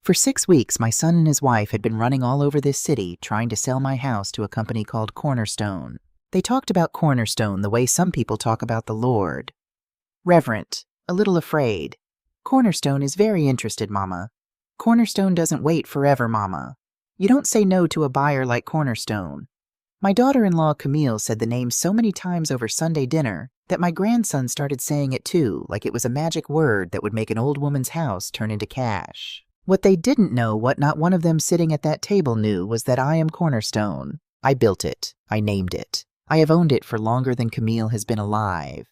For 6 weeks, my son and his wife had been running all over this city trying to sell my house to a company called Cornerstone. They talked about Cornerstone the way some people talk about the Lord. Reverent, a little afraid. Cornerstone is very interested, Mama. Cornerstone doesn't wait forever, Mama. You don't say no to a buyer like Cornerstone. My daughter-in-law Camille said the name so many times over Sunday dinner that my grandson started saying it too, like it was a magic word that would make an old woman's house turn into cash. What they didn't know, what not one of them sitting at that table knew, was that I am Cornerstone. I built it. I named it. I have owned it for longer than Camille has been alive.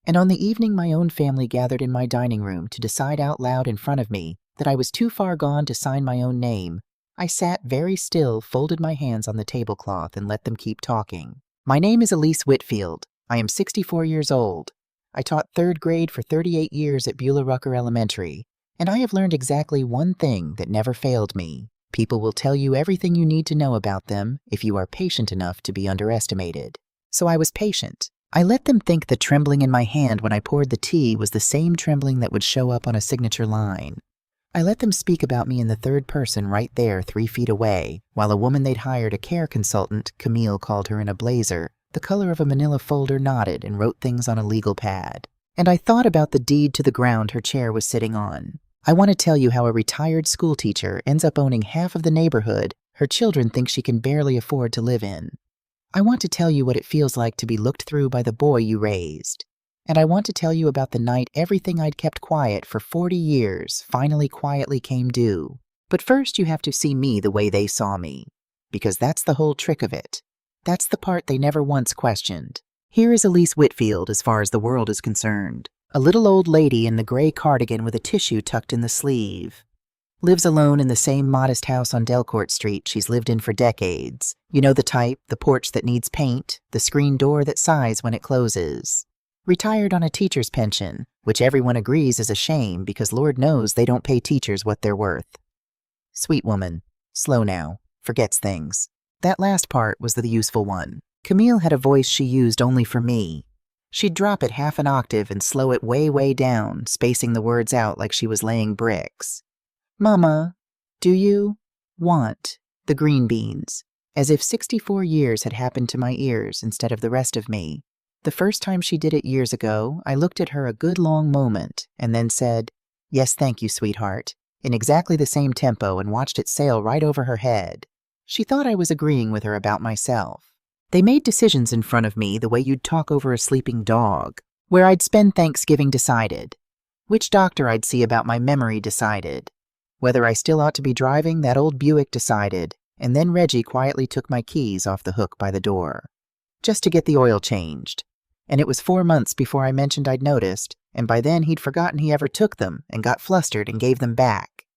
And on the evening my own family gathered in my dining room to decide out loud in front of me that I was too far gone to sign my own name, I sat very still, folded my hands on the tablecloth, and let them keep talking. My name is Elise Whitfield. I am 64 years old. I taught 3rd grade for 38 years at Beulah Rucker Elementary, and I have learned exactly one thing that never failed me. People will tell you everything you need to know about them if you are patient enough to be underestimated. So I was patient. I let them think the trembling in my hand when I poured the tea was the same trembling that would show up on a signature line. I let them speak about me in the third person right there 3 feet away, while a woman they'd hired, a care consultant, Camille called her, in a blazer, the color of a manila folder, nodded and wrote things on a legal pad. And I thought about the deed to the ground her chair was sitting on. I want to tell you how a retired school teacher ends up owning half of the neighborhood her children think she can barely afford to live in. I want to tell you what it feels like to be looked through by the boy you raised. And I want to tell you about the night everything I'd kept quiet for 40 years finally quietly came due. But first you have to see me the way they saw me, because that's the whole trick of it. That's the part they never once questioned. Here is Elise Whitfield as far as the world is concerned. A little old lady in the gray cardigan with a tissue tucked in the sleeve. Lives alone in the same modest house on Delcourt Street she's lived in for decades. You know the type, the porch that needs paint, the screen door that sighs when it closes. Retired on a teacher's pension, which everyone agrees is a shame because Lord knows they don't pay teachers what they're worth. Sweet woman. Slow now. Forgets things. That last part was the useful one. Camille had a voice she used only for me. She'd drop it half an octave and slow it way, way down, spacing the words out like she was laying bricks. Mama, do you want the green beans? As if 64 years had happened to my ears instead of the rest of me. The first time she did it years ago, I looked at her a good long moment and then said, "Yes, thank you, sweetheart," in exactly the same tempo, and watched it sail right over her head. She thought I was agreeing with her about myself. They made decisions in front of me the way you'd talk over a sleeping dog. Where I'd spend Thanksgiving decided. Which doctor I'd see about my memory decided. Whether I still ought to be driving that old Buick decided. And then Reggie quietly took my keys off the hook by the door. Just to get the oil changed. And it was 4 months before I mentioned I'd noticed, and by then he'd forgotten he ever took them and got flustered and gave them back.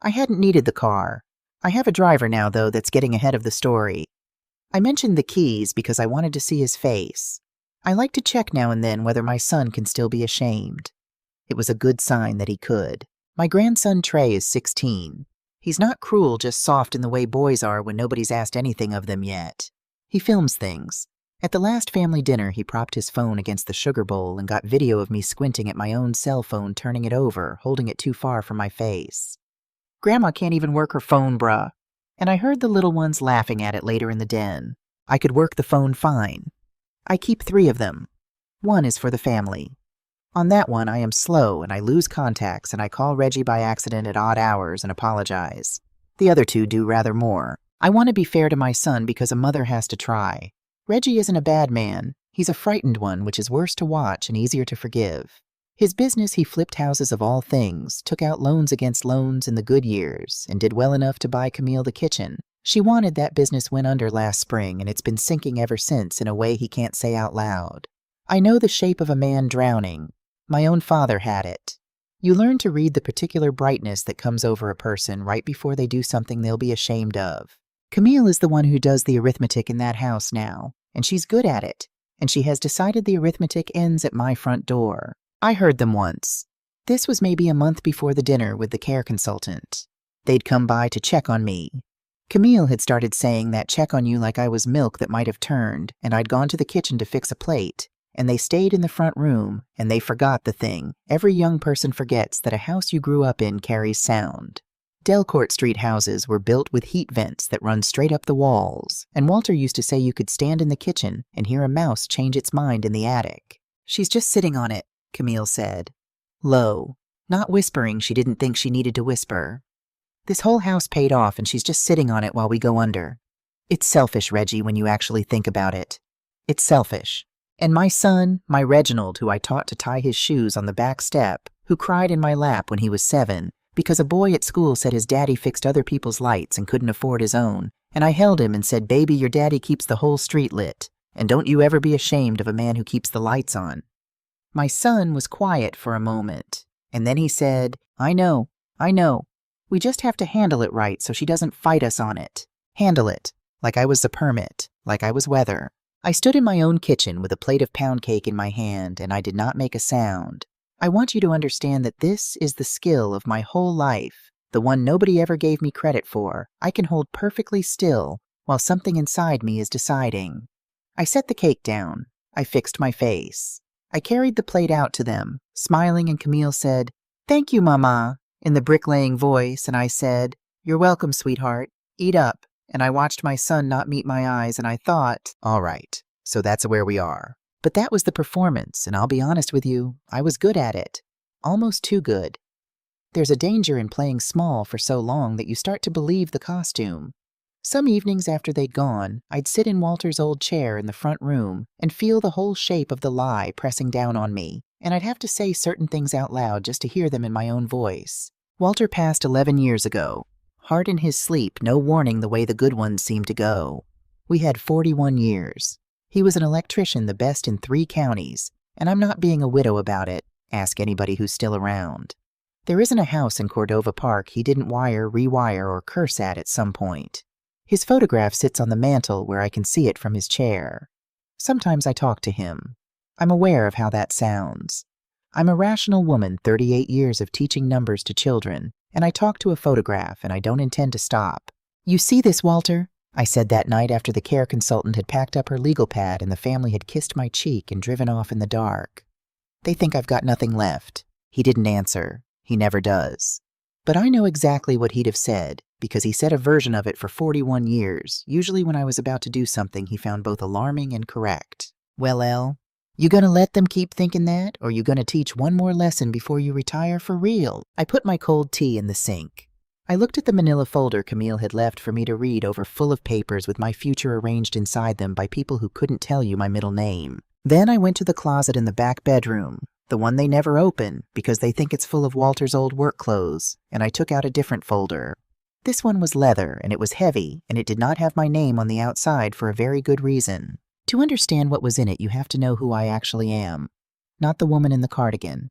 I hadn't needed the car. I have a driver now, though, that's getting ahead of the story. I mentioned the keys because I wanted to see his face. I like to check now and then whether my son can still be ashamed. It was a good sign that he could. My grandson Trey is 16. He's not cruel, just soft in the way boys are when nobody's asked anything of them yet. He films things. At the last family dinner, he propped his phone against the sugar bowl and got video of me squinting at my own cell phone, turning it over, holding it too far from my face. Grandma can't even work her phone, bruh. And I heard the little ones laughing at it later in the den. I could work the phone fine. I keep 3 of them. 1 is for the family. On that one, I am slow and I lose contacts and I call Reggie by accident at odd hours and apologize. The other 2 do rather more. I want to be fair to my son because a mother has to try. Reggie isn't a bad man. He's a frightened one, which is worse to watch and easier to forgive. His business, he flipped houses of all things, took out loans against loans in the good years, and did well enough to buy Camille the kitchen. She wanted that business went under last spring, and it's been sinking ever since in a way he can't say out loud. I know the shape of a man drowning. My own father had it. You learn to read the particular brightness that comes over a person right before they do something they'll be ashamed of. Camille is the one who does the arithmetic in that house now, and she's good at it, and she has decided the arithmetic ends at my front door. I heard them once. This was maybe a month before the dinner with the care consultant. They'd come by to check on me. Camille had started saying that check on you like I was milk that might have turned, and I'd gone to the kitchen to fix a plate, and they stayed in the front room, and they forgot the thing. Every young person forgets that a house you grew up in carries sound. Delcourt Street houses were built with heat vents that run straight up the walls, and Walter used to say you could stand in the kitchen and hear a mouse change its mind in the attic. "She's just sitting on it," Camille said. Low, not whispering she didn't think she needed to whisper. "This whole house paid off and she's just sitting on it while we go under. It's selfish, Reggie, when you actually think about it. It's selfish. And my son, my Reginald, who I taught to tie his shoes on the back step, who cried in my lap when he was 7, because a boy at school said his daddy fixed other people's lights and couldn't afford his own, and I held him and said, 'Baby, your daddy keeps the whole street lit, and don't you ever be ashamed of a man who keeps the lights on.' My son was quiet for a moment, and then he said, 'I know. We just have to handle it right so she doesn't fight us on it. Handle it, like I was the permit, like I was weather.' I stood in my own kitchen with a plate of pound cake in my hand, and I did not make a sound. I want you to understand that this is the skill of my whole life, the one nobody ever gave me credit for. I can hold perfectly still while something inside me is deciding." I set the cake down. I fixed my face. I carried the plate out to them, smiling, and Camille said, "Thank you, Mama," in the bricklaying voice, and I said, "You're welcome, sweetheart. Eat up." And I watched my son not meet my eyes, and I thought, all right, so that's where we are. But that was the performance, and I'll be honest with you, I was good at it. Almost too good. There's a danger in playing small for so long that you start to believe the costume. Some evenings after they'd gone, I'd sit in Walter's old chair in the front room and feel the whole shape of the lie pressing down on me, and I'd have to say certain things out loud just to hear them in my own voice. Walter passed 11 years ago. Hard in his sleep, no warning the way the good ones seemed to go. We had 41 years. He was an electrician, the best in 3 counties, and I'm not being a widow about it. Ask anybody who's still around. There isn't a house in Cordova Park he didn't wire, rewire, or curse at some point. His photograph sits on the mantel where I can see it from his chair. Sometimes I talk to him. I'm aware of how that sounds. I'm a rational woman, 38 years of teaching numbers to children, and I talk to a photograph, and I don't intend to stop. "You see this, Walter?" I said that night after the care consultant had packed up her legal pad and the family had kissed my cheek and driven off in the dark. "They think I've got nothing left." He didn't answer. He never does. But I know exactly what he'd have said, because he said a version of it for 41 years, usually when I was about to do something he found both alarming and correct. "Well, Elle, you gonna let them keep thinking that, or you gonna teach one more lesson before you retire for real?" I put my cold tea in the sink. I looked at the manila folder Camille had left for me to read over, full of papers with my future arranged inside them by people who couldn't tell you my middle name. Then I went to the closet in the back bedroom, the one they never open because they think it's full of Walter's old work clothes, and I took out a different folder. This one was leather, and it was heavy, and it did not have my name on the outside for a very good reason. To understand what was in it, you have to know who I actually am. Not the woman in the cardigan.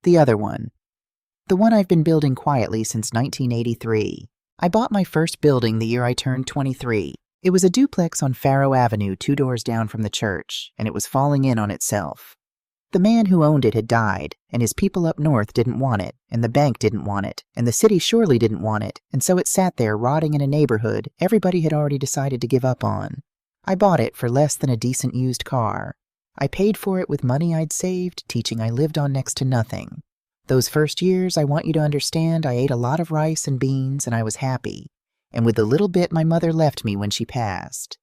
The other one. The one I've been building quietly since 1983. I bought my first building the year I turned 23. It was a duplex on Faro Avenue, 2 doors down from the church, and it was falling in on itself. The man who owned it had died, and his people up north didn't want it, and the bank didn't want it, and the city surely didn't want it, and so it sat there rotting in a neighborhood everybody had already decided to give up on. I bought it for less than a decent used car. I paid for it with money I'd saved, teaching I lived on next to nothing. Those first years, I want you to understand, I ate a lot of rice and beans, and I was happy. And with the little bit my mother left me when she passed,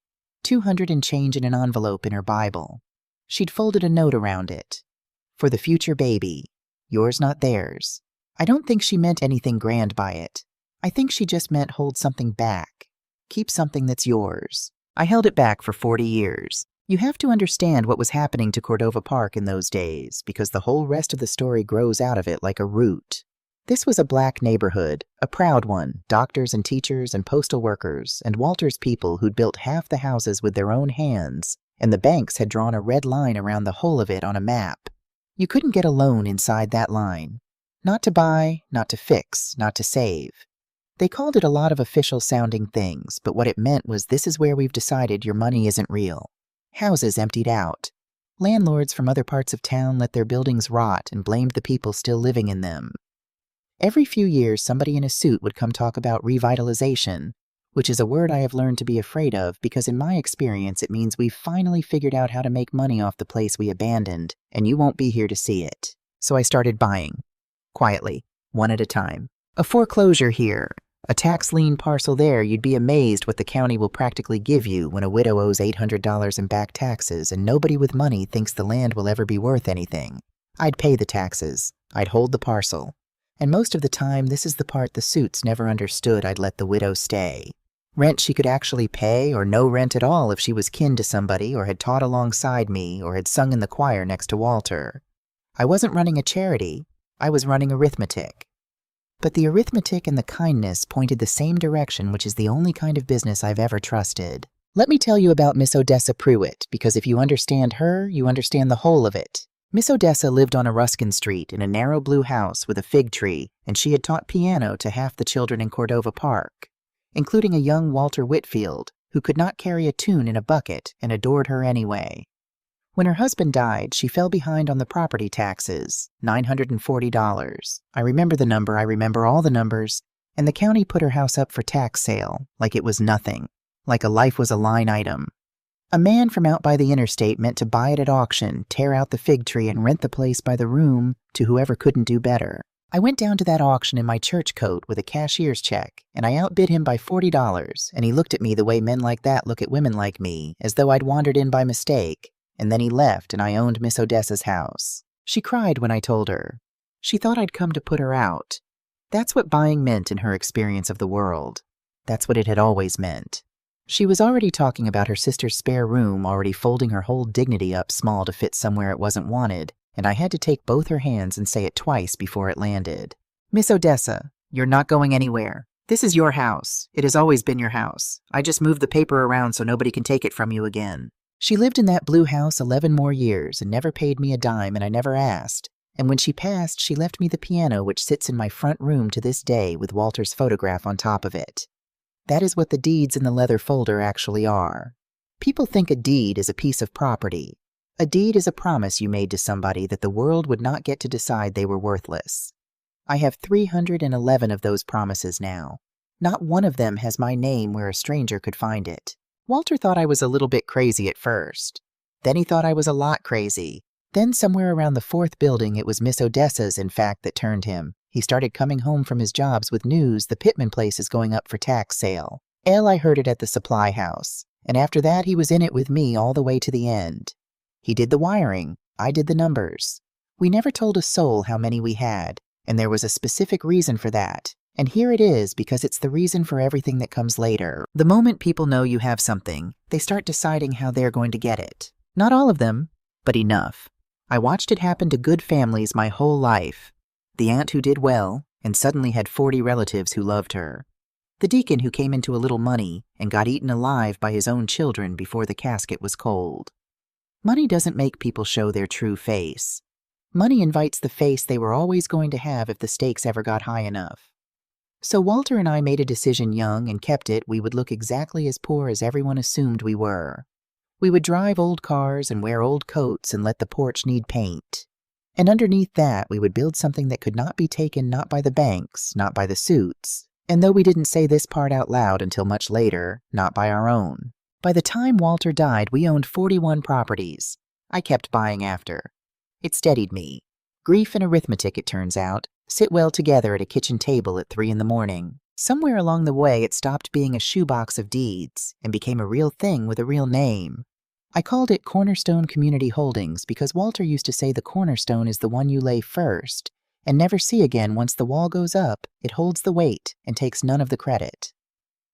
200 and change in an envelope in her Bible. She'd folded a note around it. "For the future baby. Yours, not theirs." I don't think she meant anything grand by it. I think she just meant hold something back. Keep something that's yours. I held it back for 40 years. You have to understand what was happening to Cordova Park in those days, because the whole rest of the story grows out of it like a root. This was a black neighborhood, a proud one, doctors and teachers and postal workers, and Walter's people who'd built half the houses with their own hands, and the banks had drawn a red line around the whole of it on a map. You couldn't get a loan inside that line. Not to buy, not to fix, not to save. They called it a lot of official-sounding things, but what it meant was, this is where we've decided your money isn't real. Houses emptied out. Landlords from other parts of town let their buildings rot and blamed the people still living in them. Every few years, somebody in a suit would come talk about revitalization, which is a word I have learned to be afraid of because in my experience it means we've finally figured out how to make money off the place we abandoned, and you won't be here to see it. So I started buying. Quietly, one at a time. A foreclosure here, a tax lien parcel there. You'd be amazed what the county will practically give you when a widow owes $800 in back taxes and nobody with money thinks the land will ever be worth anything. I'd pay the taxes. I'd hold the parcel. And most of the time, this is the part the suits never understood. I'd let the widow stay. Rent she could actually pay, or no rent at all if she was kin to somebody or had taught alongside me or had sung in the choir next to Walter. I wasn't running a charity. I was running arithmetic. But the arithmetic and the kindness pointed the same direction, which is the only kind of business I've ever trusted. Let me tell you about Miss Odessa Pruitt, because if you understand her, you understand the whole of it. Miss Odessa lived on a Ruskin Street in a narrow blue house with a fig tree, and she had taught piano to half the children in Cordova Park, including a young Walter Whitfield, who could not carry a tune in a bucket and adored her anyway. When her husband died, she fell behind on the property taxes, $940. I remember the number, I remember all the numbers, and the county put her house up for tax sale, like it was nothing, like a life was a line item. A man from out by the interstate meant to buy it at auction, tear out the fig tree, and rent the place by the room to whoever couldn't do better. I went down to that auction in my church coat with a cashier's check, and I outbid him by $40, and he looked at me the way men like that look at women like me, as though I'd wandered in by mistake, and then he left and I owned Miss Odessa's house. She cried when I told her. She thought I'd come to put her out. That's what buying meant in her experience of the world. That's what it had always meant. She was already talking about her sister's spare room, already folding her whole dignity up small to fit somewhere it wasn't wanted, and I had to take both her hands and say it twice before it landed. Miss Odessa, you're not going anywhere. This is your house. It has always been your house. I just moved the paper around so nobody can take it from you again. She lived in that blue house 11 more years and never paid me a dime, and I never asked. And when she passed, she left me the piano which sits in my front room to this day with Walter's photograph on top of it. That is what the deeds in the leather folder actually are. People think a deed is a piece of property. A deed is a promise you made to somebody that the world would not get to decide they were worthless. I have 311 of those promises now. Not one of them has my name where a stranger could find it. Walter thought I was a little bit crazy at first. Then he thought I was a lot crazy. Then somewhere around the 4th building, it was Miss Odessa's, in fact, that turned him. He started coming home from his jobs with news the Pittman place is going up for tax sale. I heard it at the supply house, and after that he was in it with me all the way to the end. He did the wiring, I did the numbers. We never told a soul how many we had, and there was a specific reason for that. And here it is, because it's the reason for everything that comes later. The moment people know you have something, they start deciding how they're going to get it. Not all of them, but enough. I watched it happen to good families my whole life. The aunt who did well, and suddenly had 40 relatives who loved her. The deacon who came into a little money and got eaten alive by his own children before the casket was cold. Money doesn't make people show their true face. Money invites the face they were always going to have if the stakes ever got high enough. So Walter and I made a decision young and kept it. We would look exactly as poor as everyone assumed we were. We would drive old cars and wear old coats and let the porch need paint. And underneath that, we would build something that could not be taken not by the banks, not by the suits, and though we didn't say this part out loud until much later, not by our own. By the time Walter died, we owned 41 properties. I kept buying after. It steadied me. Grief and arithmetic, it turns out, sit well together at a kitchen table at 3 in the morning. Somewhere along the way, it stopped being a shoebox of deeds and became a real thing with a real name. I called it Cornerstone Community Holdings because Walter used to say the cornerstone is the one you lay first and never see again. Once the wall goes up, it holds the weight and takes none of the credit.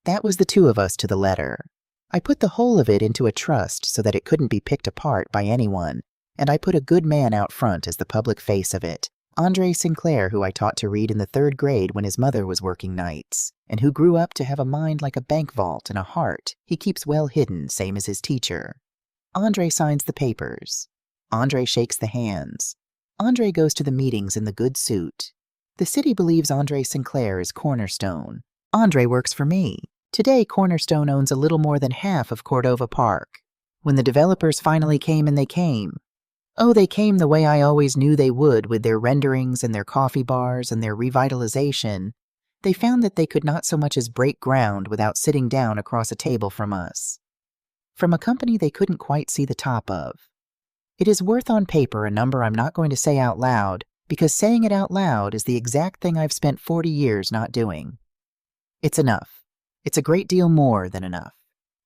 That was the two of us to the letter. I put the whole of it into a trust so that it couldn't be picked apart by anyone, and I put a good man out front as the public face of it, Andre Sinclair, who I taught to read in the 3rd grade when his mother was working nights, and who grew up to have a mind like a bank vault and a heart he keeps well hidden, same as his teacher. Andre signs the papers. Andre shakes the hands. Andre goes to the meetings in the good suit. The city believes Andre Sinclair is Cornerstone. Andre works for me. Today, Cornerstone owns a little more than half of Cordova Park. When the developers finally came, and they came. Oh, they came the way I always knew they would, with their renderings and their coffee bars and their revitalization. They found that they could not so much as break ground without sitting down across a table from us. From a company they couldn't quite see the top of. It is worth on paper a number I'm not going to say out loud, because saying it out loud is the exact thing I've spent 40 years not doing. It's enough. It's a great deal more than enough.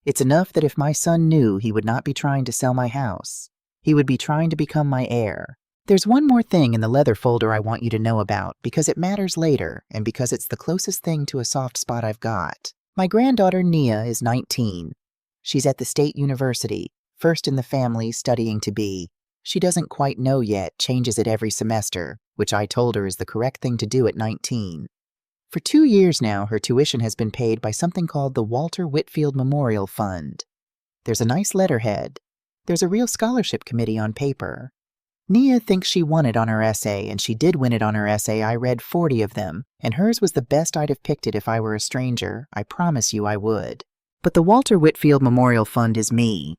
It's enough that if my son knew, he would not be trying to sell my house. He would be trying to become my heir. There's one more thing in the leather folder I want you to know about because it matters later and because it's the closest thing to a soft spot I've got. My granddaughter Nia is 19. She's at the state university, first in the family studying to be. She doesn't quite know yet, changes it every semester, which I told her is the correct thing to do at 19. For 2 years now, her tuition has been paid by something called the Walter Whitfield Memorial Fund. There's a nice letterhead. There's a real scholarship committee on paper. Nia thinks she won it on her essay, and she did win it on her essay. I read 40 of them, and hers was the best I'd have picked it if I were a stranger. I promise you I would. But the Walter Whitfield Memorial Fund is me.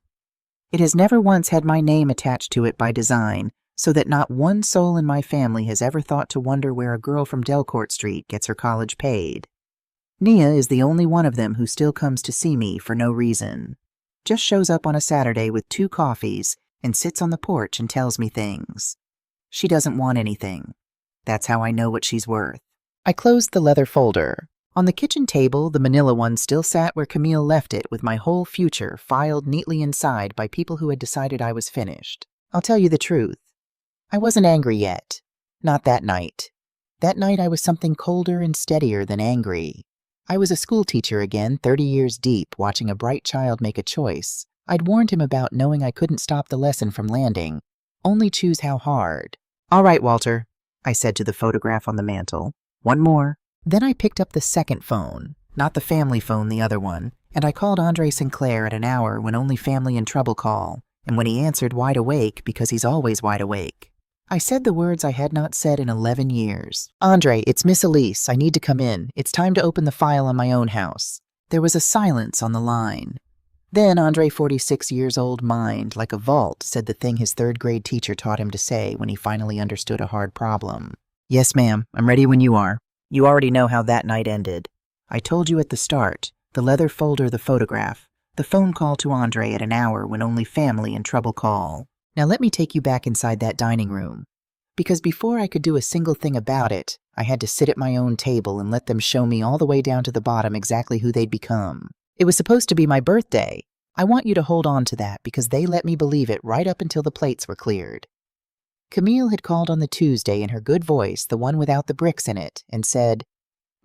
It has never once had my name attached to it by design, so that not one soul in my family has ever thought to wonder where a girl from Delcourt Street gets her college paid. Nia is the only one of them who still comes to see me for no reason. Just shows up on a Saturday with 2 coffees and sits on the porch and tells me things. She doesn't want anything. That's how I know what she's worth. I closed the leather folder. On the kitchen table, the manila one still sat where Camille left it with my whole future filed neatly inside by people who had decided I was finished. I'll tell you the truth. I wasn't angry yet. Not that night. That night I was something colder and steadier than angry. I was a schoolteacher again, 30 years deep, watching a bright child make a choice. I'd warned him about knowing I couldn't stop the lesson from landing. Only choose how hard. All right, Walter, I said to the photograph on the mantel. One more. Then I picked up the second phone, not the family phone, the other one, and I called Andre Sinclair at an hour when only family in trouble call, and when he answered wide awake because he's always wide awake. I said the words I had not said in 11 years. Andre, it's Miss Elise. I need to come in. It's time to open the file on my own house. There was a silence on the line. Then Andre, 46 years old, mind, like a vault, said the thing his 3rd grade teacher taught him to say when he finally understood a hard problem. Yes, ma'am. I'm ready when you are. You already know how that night ended. I told you at the start. The leather folder, the photograph. The phone call to Andre at an hour when only family in trouble call. Now let me take you back inside that dining room. Because before I could do a single thing about it, I had to sit at my own table and let them show me all the way down to the bottom exactly who they'd become. It was supposed to be my birthday. I want you to hold on to that because they let me believe it right up until the plates were cleared. Camille had called on the Tuesday in her good voice, the one without the bricks in it, and said,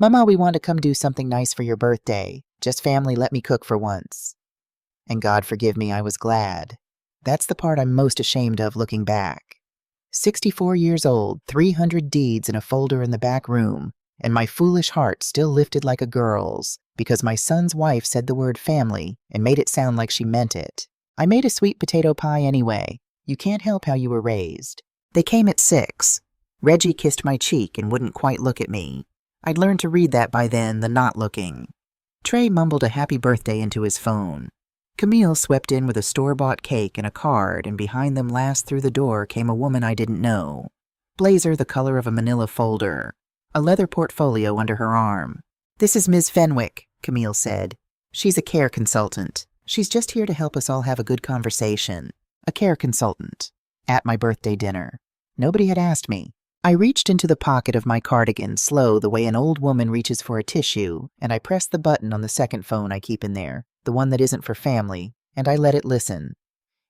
Mama, we want to come do something nice for your birthday. Just family let me cook for once. And God forgive me, I was glad. That's the part I'm most ashamed of looking back. 64 years old, 300 deeds in a folder in the back room, and my foolish heart still lifted like a girl's, because my son's wife said the word family and made it sound like she meant it. I made a sweet potato pie anyway. You can't help how you were raised. They came at 6. Reggie kissed my cheek and wouldn't quite look at me. I'd learned to read that by then, the not looking. Trey mumbled a happy birthday into his phone. Camille swept in with a store-bought cake and a card, and behind them last through the door came a woman I didn't know. Blazer the color of a manila folder. A leather portfolio under her arm. This is Ms. Fenwick, Camille said. She's a care consultant. She's just here to help us all have a good conversation. A care consultant. At my birthday dinner. Nobody had asked me. I reached into the pocket of my cardigan, slow the way an old woman reaches for a tissue, and I pressed the button on the second phone I keep in there, the one that isn't for family, and I let it listen.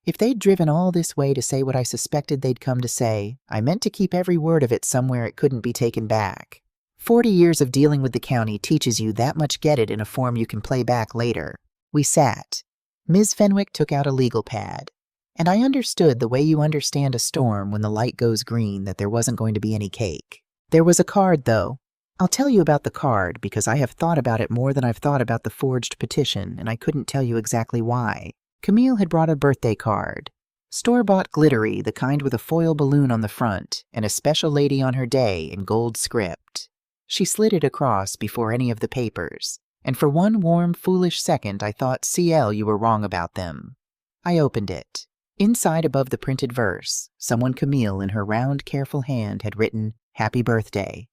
If they'd driven all this way to say what I suspected they'd come to say, I meant to keep every word of it somewhere it couldn't be taken back. 40 years of dealing with the county teaches you that much get it in a form you can play back later. We sat. Ms. Fenwick took out a legal pad. And I understood the way you understand a storm when the light goes green that there wasn't going to be any cake. There was a card, though. I'll tell you about the card because I have thought about it more than I've thought about the forged petition, and I couldn't tell you exactly why. Camille had brought a birthday card. Store-bought glittery, the kind with a foil balloon on the front, and a special lady on her day in gold script. She slid it across before any of the papers, and for one warm, foolish second I thought, CL, you were wrong about them. I opened it. Inside above the printed verse, someone Camille in her round, careful hand had written, Happy Birthday.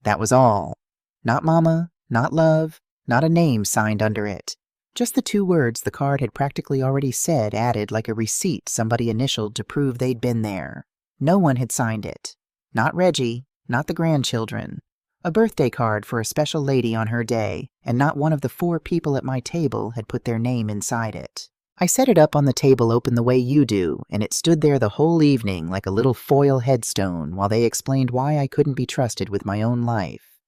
That was all. Not Mama, not Love, not a name signed under it. Just the 2 words the card had practically already said added like a receipt somebody initialed to prove they'd been there. No one had signed it. Not Reggie, not the grandchildren. A birthday card for a special lady on her day, and not one of the 4 people at my table had put their name inside it. I set it up on the table open the way you do, and it stood there the whole evening like a little foil headstone while they explained why I couldn't be trusted with my own life.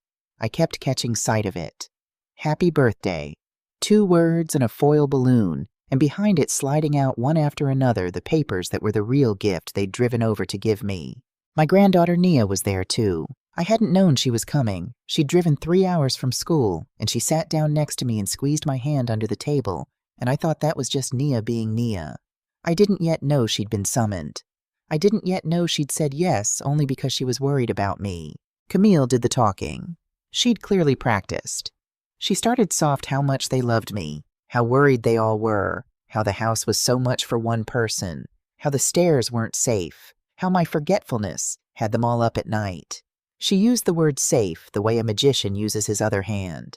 I kept catching sight of it. Happy birthday. 2 words and a foil balloon, and behind it sliding out one after another the papers that were the real gift they'd driven over to give me. My granddaughter Nia was there too. I hadn't known she was coming. She'd driven 3 hours from school, and she sat down next to me and squeezed my hand under the table, and I thought that was just Nia being Nia. I didn't yet know she'd been summoned. I didn't yet know she'd said yes only because she was worried about me. Camille did the talking. She'd clearly practiced. She started soft how much they loved me, how worried they all were, how the house was so much for one person, how the stairs weren't safe, how my forgetfulness had them all up at night. She used the word safe the way a magician uses his other hand.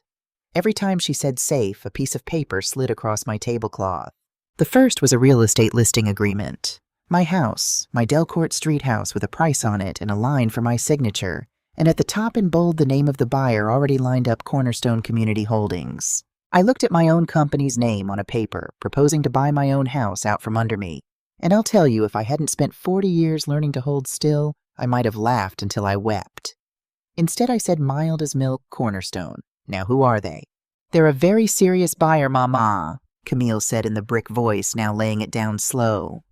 Every time she said safe, a piece of paper slid across my tablecloth. The first was a real estate listing agreement. My house, my Delcourt Street house with a price on it and a line for my signature, and at the top in bold the name of the buyer already lined up Cornerstone Community Holdings. I looked at my own company's name on a paper, proposing to buy my own house out from under me, and I'll tell you, if I hadn't spent 40 years learning to hold still, I might have laughed until I wept. Instead, I said mild as milk Cornerstone. Now who are they? They're a very serious buyer, Mama, Camille said in the brick voice, now laying it down slow.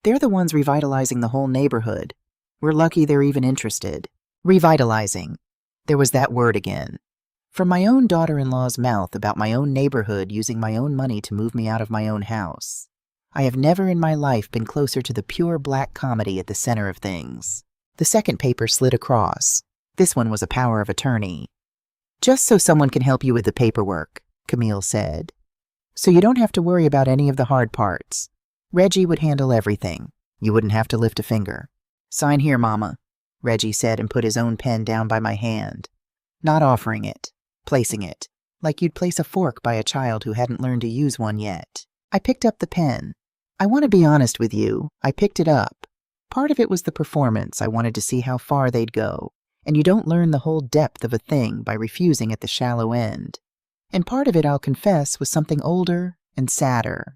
They're the ones revitalizing the whole neighborhood. We're lucky they're even interested. Revitalizing. There was that word again. From my own daughter-in-law's mouth about my own neighborhood using my own money to move me out of my own house. I have never in my life been closer to the pure black comedy at the center of things. The second paper slid across. This one was a power of attorney. Just so someone can help you with the paperwork, Camille said. So you don't have to worry about any of the hard parts. Reggie would handle everything. You wouldn't have to lift a finger. Sign here, Mama, Reggie said and put his own pen down by my hand. Not offering it, placing it, like you'd place a fork by a child who hadn't learned to use one yet. I picked up the pen. I want to be honest with you. I picked it up. Part of it was the performance. I wanted to see how far they'd go. And you don't learn the whole depth of a thing by refusing at the shallow end. And part of it, I'll confess, was something older and sadder.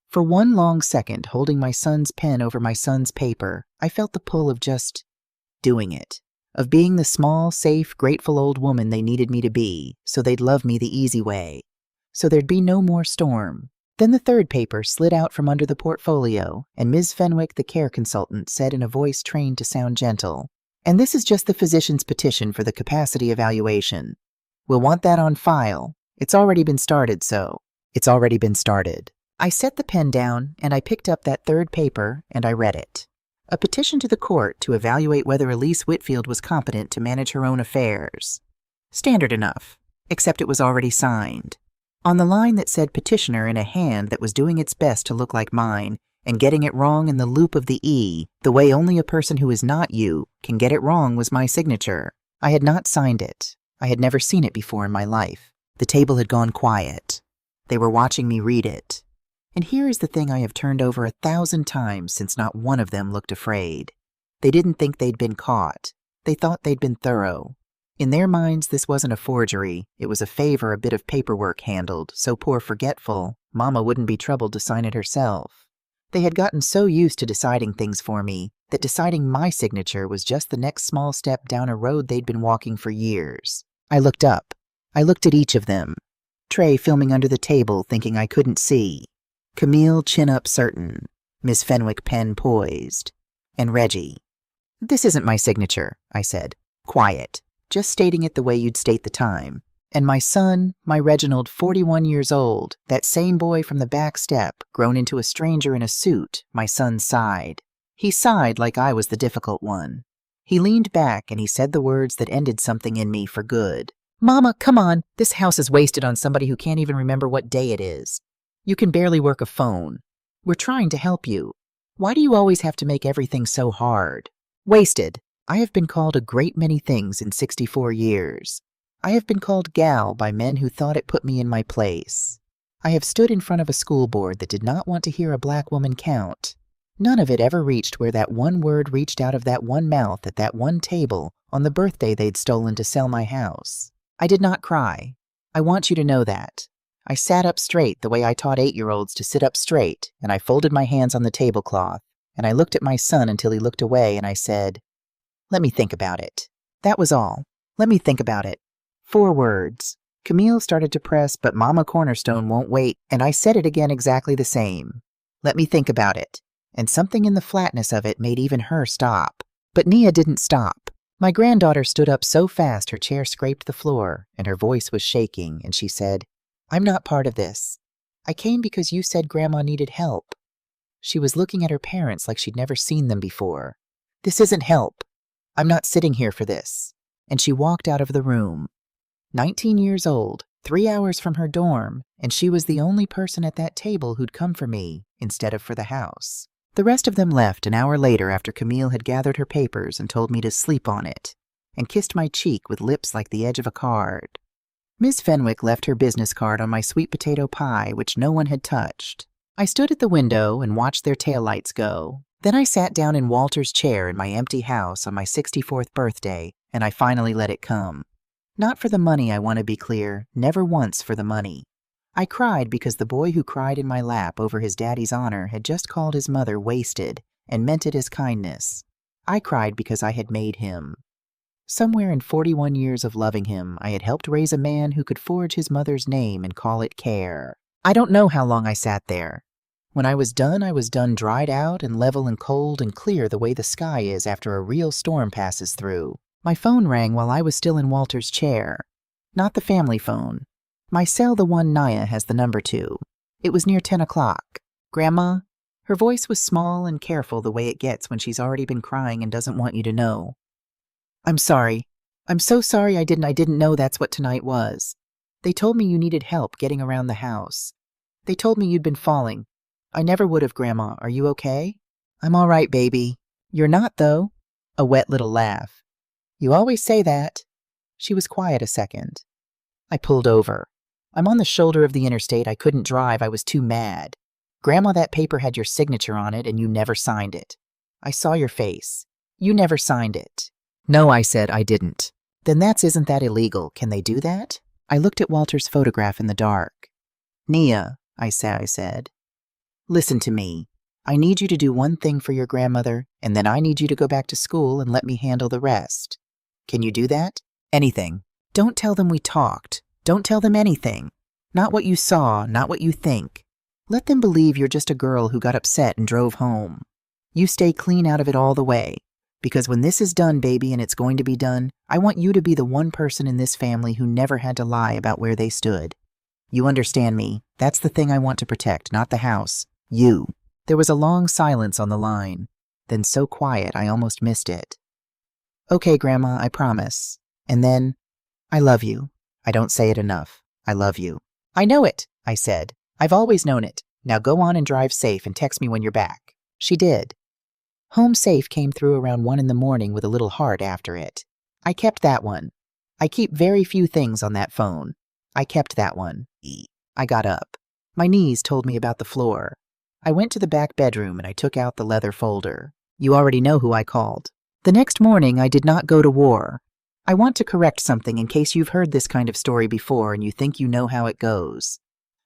For one long second, holding my son's pen over my son's paper, I felt the pull of just doing it, of being the small, safe, grateful old woman they needed me to be, so they'd love me the easy way, so there'd be no more storm. Then the third paper slid out from under the portfolio, and Ms. Fenwick, the care consultant, said in a voice trained to sound gentle, "And this is just the physician's petition for the capacity evaluation. We'll want that on file. It's already been started, so." It's already been started. I set the pen down, and I picked up that third paper, and I read it. A petition to the court to evaluate whether Elise Whitfield was competent to manage her own affairs. Standard enough, except it was already signed. On the line that said petitioner in a hand that was doing its best to look like mine, and getting it wrong in the loop of the E, the way only a person who is not you can get it wrong, was my signature. I had not signed it. I had never seen it before in my life. The table had gone quiet. They were watching me read it. And here is the thing I have turned over 1,000 times since not one of them looked afraid. They didn't think they'd been caught. They thought they'd been thorough. In their minds, this wasn't a forgery. It was a favor a bit of paperwork handled, so poor forgetful, Mama wouldn't be troubled to sign it herself. They had gotten so used to deciding things for me that deciding my signature was just the next small step down a road they'd been walking for years. I looked up. I looked at each of them. Trey filming under the table, thinking I couldn't see. Camille chin up certain. Miss Fenwick pen poised. And Reggie. "This isn't my signature," I said. "Quiet. Just stating it the way you'd state the time. And my son, my Reginald, 41 years old, that same boy from the back step, grown into a stranger in a suit, my son sighed. He sighed like I was the difficult one. He leaned back and he said the words that ended something in me for good. "Mama, come on. This house is wasted on somebody who can't even remember what day it is. You can barely work a phone. We're trying to help you. Why do you always have to make everything so hard? Wasted. I have been called a great many things in 64 years. I have been called gal by men who thought it put me in my place. I have stood in front of a school board that did not want to hear a black woman count. None of it ever reached where that one word reached out of that one mouth at that one table on the birthday they'd stolen to sell my house. I did not cry. I want you to know that. I sat up straight the way I taught 8-year-olds to sit up straight, and I folded my hands on the tablecloth, and I looked at my son until he looked away, and I said, "Let me think about it." That was all. Let me think about it. 4 words. Camille started to press, but Mama Cornerstone won't wait, and I said it again exactly the same. Let me think about it. And something in the flatness of it made even her stop. But Nia didn't stop. My granddaughter stood up so fast her chair scraped the floor, and her voice was shaking, and she said, "I'm not part of this. I came because you said Grandma needed help." She was looking at her parents like she'd never seen them before. "This isn't help. I'm not sitting here for this." And she walked out of the room. 19 years old, 3 hours from her dorm, and she was the only person at that table who'd come for me instead of for the house. The rest of them left an hour later after Camille had gathered her papers and told me to sleep on it, and kissed my cheek with lips like the edge of a card. Miss Fenwick left her business card on my sweet potato pie, which no one had touched. I stood at the window and watched their taillights go. Then I sat down in Walter's chair in my empty house on my 64th birthday, and I finally let it come. Not for the money, I want to be clear, never once for the money. I cried because the boy who cried in my lap over his daddy's honor had just called his mother wasted and meant it as kindness. I cried because I had made him. Somewhere in 41 years of loving him, I had helped raise a man who could forge his mother's name and call it care. I don't know how long I sat there. When I was done dried out and level and cold and clear the way the sky is after a real storm passes through. My phone rang while I was still in Walter's chair. Not the family phone. My cell, the one Nia has the number to. It was near 10 o'clock. "Grandma?" Her voice was small and careful the way it gets when she's already been crying and doesn't want you to know. "I'm sorry. I'm so sorry I didn't know that's what tonight was. They told me you needed help getting around the house. They told me you'd been falling. I never would have, Grandma. Are you okay?" "I'm all right, baby." "You're not, though." A wet little laugh. "You always say that." She was quiet a second. I pulled over. "I'm on the shoulder of the interstate. I couldn't drive. I was too mad. Grandma, that paper had your signature on it, and you never signed it. I saw your face. You never signed it." "No," I said, "I didn't." "Then isn't that illegal? Can they do that?" I looked at Walter's photograph in the dark. "Nia," I said, "listen to me. I need you to do one thing for your grandmother, and then I need you to go back to school and let me handle the rest. Can you do that?" "Anything. Don't tell them we talked. Don't tell them anything. Not what you saw, not what you think. Let them believe you're just a girl who got upset and drove home. You stay clean out of it all the way. Because when this is done, baby, and it's going to be done, I want you to be the one person in this family who never had to lie about where they stood. You understand me? That's the thing I want to protect, not the house. You." There was a long silence on the line, then so quiet I almost missed it. "Okay, Grandma, I promise." And then, "I love you. I don't say it enough. I love you." "I know it," I said. "I've always known it. Now go on and drive safe and text me when you're back." She did. Home safe came through around 1 in the morning with a little heart after it. I kept that one. I keep very few things on that phone. I kept that one. I got up. My knees told me about the floor. I went to the back bedroom and I took out the leather folder. You already know who I called. The next morning, I did not go to war. I want to correct something in case you've heard this kind of story before and you think you know how it goes.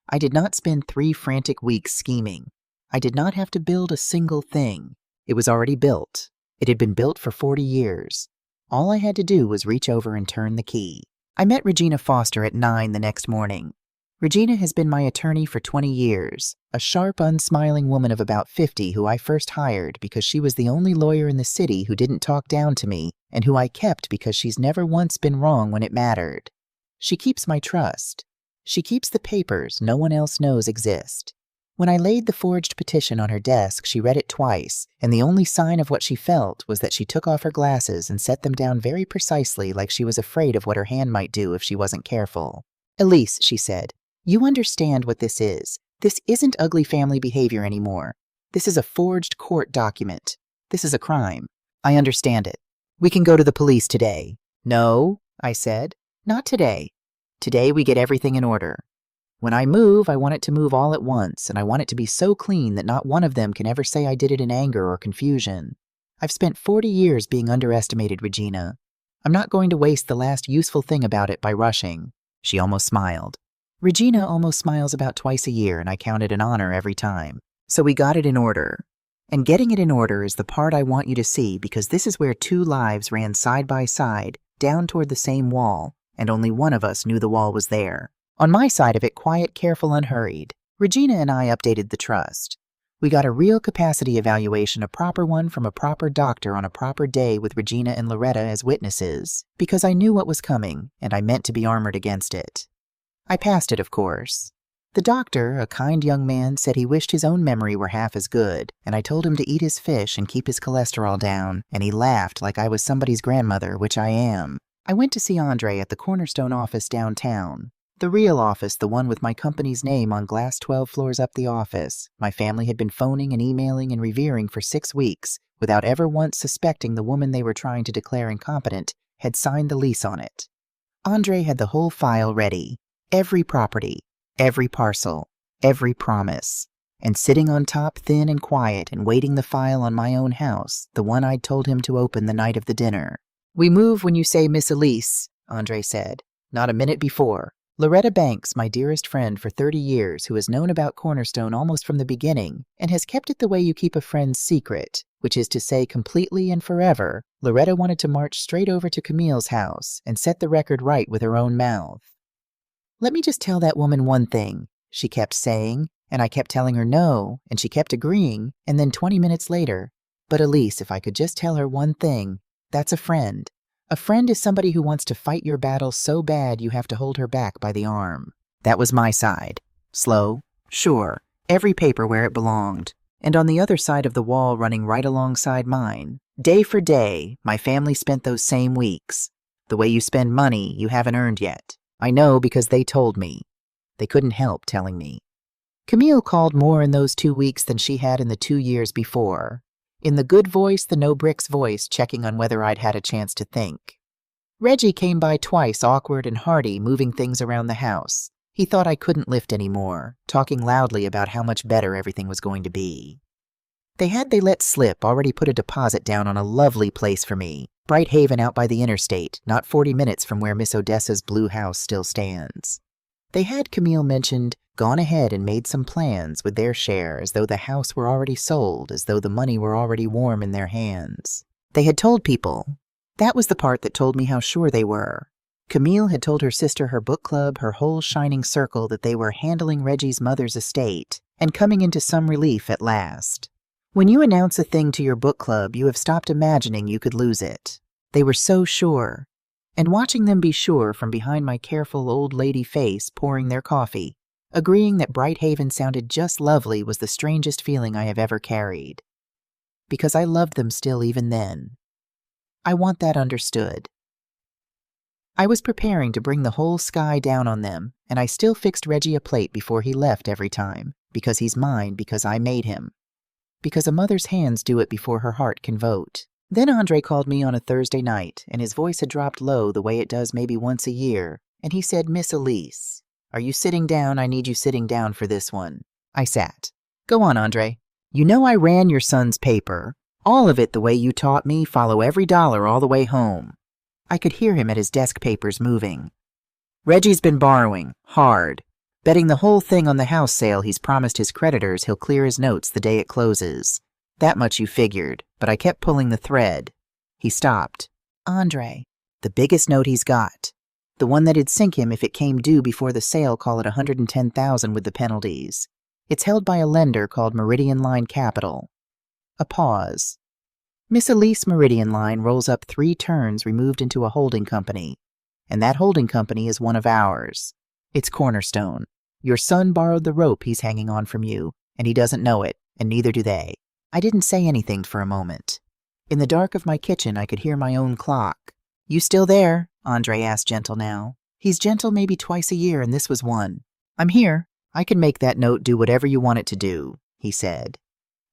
I did not spend 3 frantic weeks scheming. I did not have to build a single thing. It was already built. It had been built for 40 years. All I had to do was reach over and turn the key. I met Regina Foster at 9 the next morning. Regina has been my attorney for 20 years, a sharp, unsmiling woman of about 50 who I first hired because she was the only lawyer in the city who didn't talk down to me and who I kept because she's never once been wrong when it mattered. She keeps my trust. She keeps the papers no one else knows exist. When I laid the forged petition on her desk, she read it twice, and the only sign of what she felt was that she took off her glasses and set them down very precisely like she was afraid of what her hand might do if she wasn't careful. "Elise," she said, "you understand what this is. This isn't ugly family behavior anymore. This is a forged court document. This is a crime. I understand it. We can go to the police today." "No," I said, "not today. Today we get everything in order." When I move, I want it to move all at once, and I want it to be so clean that not one of them can ever say I did it in anger or confusion. I've spent 40 years being underestimated, Regina. I'm not going to waste the last useful thing about it by rushing." She almost smiled. Regina almost smiles about twice a year, and I count it an honor every time. So we got it in order. And getting it in order is the part I want you to see, because this is where two lives ran side by side, down toward the same wall, and only one of us knew the wall was there. On my side of it, quiet, careful, unhurried. Regina and I updated the trust. We got a real capacity evaluation, a proper one from a proper doctor on a proper day with Regina and Loretta as witnesses, because I knew what was coming, and I meant to be armored against it. I passed it, of course. The doctor, a kind young man, said he wished his own memory were half as good, and I told him to eat his fish and keep his cholesterol down, and he laughed like I was somebody's grandmother, which I am. I went to see Andre at the Cornerstone office downtown. The real office, the one with my company's name on glass 12 floors up the office. My family had been phoning and emailing and revering for 6 weeks, without ever once suspecting the woman they were trying to declare incompetent had signed the lease on it. Andre had the whole file ready. Every property, every parcel, every promise. And sitting on top, thin and quiet, and waiting the file on my own house, the one I'd told him to open the night of the dinner. "We move when you say Miss Elise," Andre said. Not a minute before. Loretta Banks, my dearest friend for 30 years, who has known about Cornerstone almost from the beginning, and has kept it the way you keep a friend's secret, which is to say completely and forever, Loretta wanted to march straight over to Camille's house and set the record right with her own mouth. "Let me just tell that woman one thing," she kept saying, and I kept telling her no, and she kept agreeing, and then 20 minutes later, "But Elise, if I could just tell her one thing, that's a friend. A friend is somebody who wants to fight your battles so bad you have to hold her back by the arm." That was my side. Slow, sure, every paper where it belonged. And on the other side of the wall, running right alongside mine, day for day, my family spent those same weeks. The way you spend money you haven't earned yet. I know because they told me. They couldn't help telling me. Camille called more in those 2 weeks than she had in the 2 years before. In the good voice, the no bricks voice, checking on whether I'd had a chance to think. Reggie came by twice, awkward and hearty, moving things around the house. He thought I couldn't lift any more, talking loudly about how much better everything was going to be. They let slip already put a deposit down on a lovely place for me, Bright Haven out by the interstate, not 40 minutes from where Miss Odessa's blue house still stands. They had, Camille mentioned, gone ahead and made some plans with their share, as though the house were already sold, as though the money were already warm in their hands. They had told people. That was the part that told me how sure they were. Camille had told her sister, her book club, her whole shining circle, that they were handling Reggie's mother's estate and coming into some relief at last. When you announce a thing to your book club, you have stopped imagining you could lose it. They were so sure. And watching them be sure from behind my careful old lady face pouring their coffee, agreeing that Bright Haven sounded just lovely, was the strangest feeling I have ever carried. Because I loved them still even then. I want that understood. I was preparing to bring the whole sky down on them, and I still fixed Reggie a plate before he left every time, because he's mine, because I made him. Because a mother's hands do it before her heart can vote. Then Andre called me on a Thursday night, and his voice had dropped low the way it does maybe once a year, and he said, "Miss Elise, are you sitting down? I need you sitting down for this one." I sat. "Go on, Andre. You know I ran your son's paper. All of it the way you taught me, follow every dollar all the way home." I could hear him at his desk papers moving. "Reggie's been borrowing, hard. Betting the whole thing on the house sale he's promised his creditors he'll clear his notes the day it closes. That much you figured, but I kept pulling the thread." He stopped. "Andre, the biggest note he's got. The one that'd sink him if it came due before the sale, call it $110,000 with the penalties. It's held by a lender called Meridian Line Capital." A pause. Miss Elise Meridian Line rolls up 3 turns removed into a holding company, and that holding company is one of ours. It's Cornerstone. Your son borrowed the rope he's hanging on from you, and he doesn't know it, and neither do they. I didn't say anything for a moment. In the dark of my kitchen, I could hear my own clock. "You still there?" Andre asked, gentle now. He's gentle maybe twice a year, and this was one. "I'm here. I can make that note do whatever you want it to do," he said.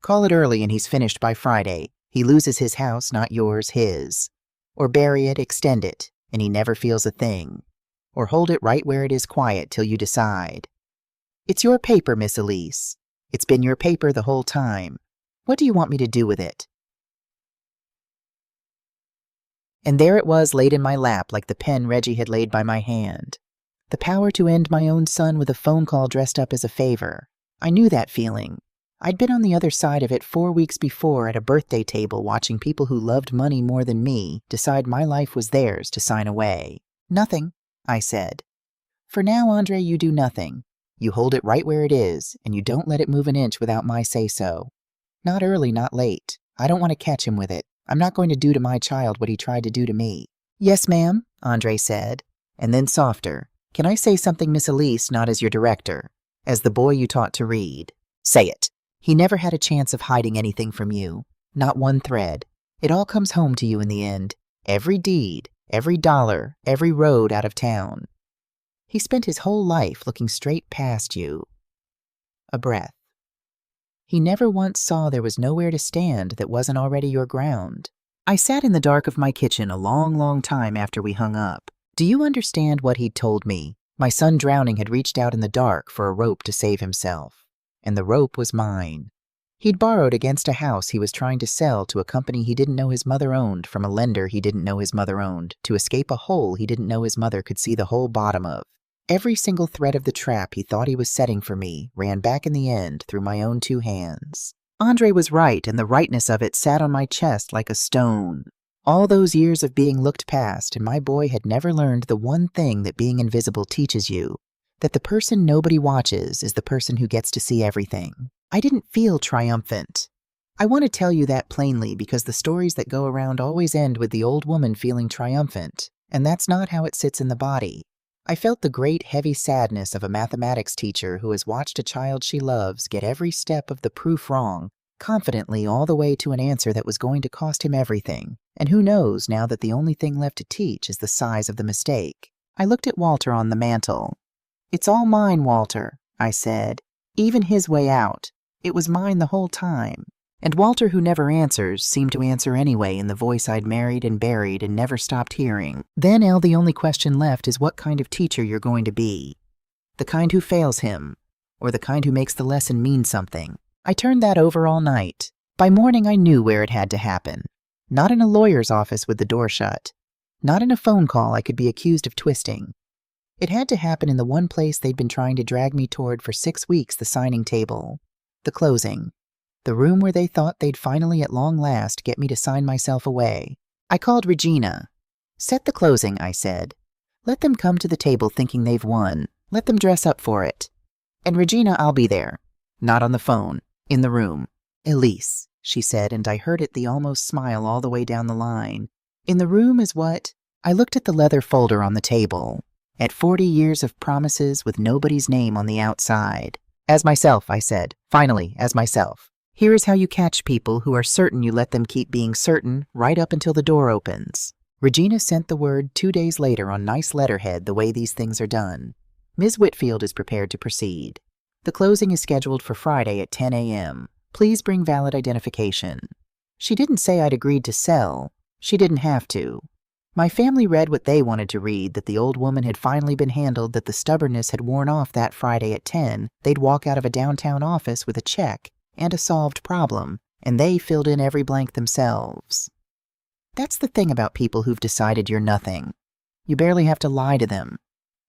"Call it early and he's finished by Friday. He loses his house, not yours, his. Or bury it, extend it, and he never feels a thing. Or hold it right where it is quiet till you decide. It's your paper, Miss Elise. It's been your paper the whole time. What do you want me to do with it? And there it was laid in my lap like the pen Reggie had laid by my hand. The power to end my own son with a phone call dressed up as a favor. I knew that feeling. I'd been on the other side of it 4 weeks before at a birthday table watching people who loved money more than me decide my life was theirs to sign away. Nothing, I said. For now, Andre, you do nothing. You hold it right where it is, and you don't let it move an inch without my say-so. Not early, not late. I don't want to catch him with it. I'm not going to do to my child what he tried to do to me. Yes, ma'am, Andre said, and then softer. Can I say something, Miss Elise, not as your director, as the boy you taught to read? Say it. He never had a chance of hiding anything from you. Not one thread. It all comes home to you in the end. Every deed, every dollar, every road out of town. He spent his whole life looking straight past you. A breath. He never once saw there was nowhere to stand that wasn't already your ground. I sat in the dark of my kitchen a long, long time after we hung up. Do you understand what he'd told me? My son drowning had reached out in the dark for a rope to save himself. And the rope was mine. He'd borrowed against a house he was trying to sell to a company he didn't know his mother owned from a lender he didn't know his mother owned to escape a hole he didn't know his mother could see the whole bottom of. Every single thread of the trap he thought he was setting for me ran back in the end through my own 2 hands. Andre was right, and the rightness of it sat on my chest like a stone. All those years of being looked past, and my boy had never learned the one thing that being invisible teaches you, that the person nobody watches is the person who gets to see everything. I didn't feel triumphant. I want to tell you that plainly because the stories that go around always end with the old woman feeling triumphant, and that's not how it sits in the body. I felt the great heavy sadness of a mathematics teacher who has watched a child she loves get every step of the proof wrong, confidently all the way to an answer that was going to cost him everything, and who knows now that the only thing left to teach is the size of the mistake. I looked at Walter on the mantel. It's all mine, Walter, I said. Even his way out. It was mine the whole time. And Walter, who never answers, seemed to answer anyway in the voice I'd married and buried and never stopped hearing. Then, El, the only question left is what kind of teacher you're going to be. The kind who fails him, or the kind who makes the lesson mean something. I turned that over all night. By morning I knew where it had to happen. Not in a lawyer's office with the door shut. Not in a phone call I could be accused of twisting. It had to happen in the one place they'd been trying to drag me toward for 6 weeks, the signing table. The closing. The room where they thought they'd finally at long last get me to sign myself away. I called Regina. Set the closing, I said. Let them come to the table thinking they've won. Let them dress up for it. And Regina, I'll be there. Not on the phone. In the room. Elise, she said, and I heard it the almost smile all the way down the line. In the room is what? I looked at the leather folder on the table. At 40 years of promises with nobody's name on the outside. As myself, I said. Finally, as myself. Here is how you catch people who are certain you let them keep being certain right up until the door opens. Regina sent the word 2 days later on nice letterhead the way these things are done. Ms. Whitfield is prepared to proceed. The closing is scheduled for Friday at 10 a.m. Please bring valid identification. She didn't say I'd agreed to sell. She didn't have to. My family read what they wanted to read, that the old woman had finally been handled, that the stubbornness had worn off that Friday at 10. They'd walk out of a downtown office with a check and a solved problem, and they filled in every blank themselves. That's the thing about people who've decided you're nothing. You barely have to lie to them.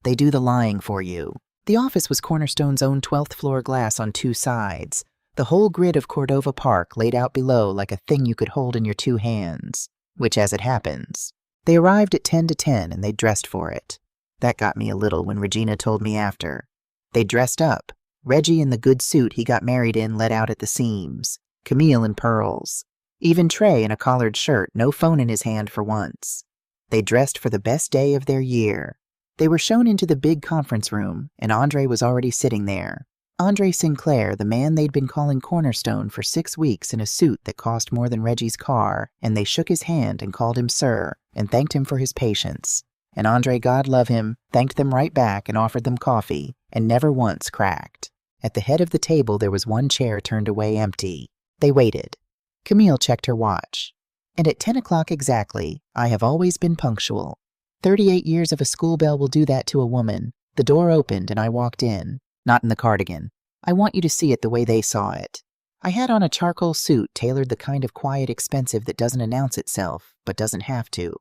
They do the lying for you. The office was Cornerstone's own 12th floor glass on 2 sides, the whole grid of Cordova Park laid out below like a thing you could hold in your 2 hands, which as it happens. They arrived at 10 to 10 and they dressed for it. That got me a little when Regina told me after. They dressed up. Reggie in the good suit he got married in let out at the seams. Camille in pearls. Even Trey in a collared shirt, no phone in his hand for once. They dressed for the best day of their year. They were shown into the big conference room, and Andre was already sitting there. Andre Sinclair, the man they'd been calling Cornerstone for 6 weeks in a suit that cost more than Reggie's car, and they shook his hand and called him sir, and thanked him for his patience. And Andre, God love him, thanked them right back and offered them coffee, and never once cracked. At the head of the table there was one chair turned away empty. They waited. Camille checked her watch. And at 10 o'clock exactly, I have always been punctual. 38 years of a school bell will do that to a woman. The door opened and I walked in. Not in the cardigan. I want you to see it the way they saw it. I had on a charcoal suit tailored the kind of quiet expensive that doesn't announce itself, but doesn't have to.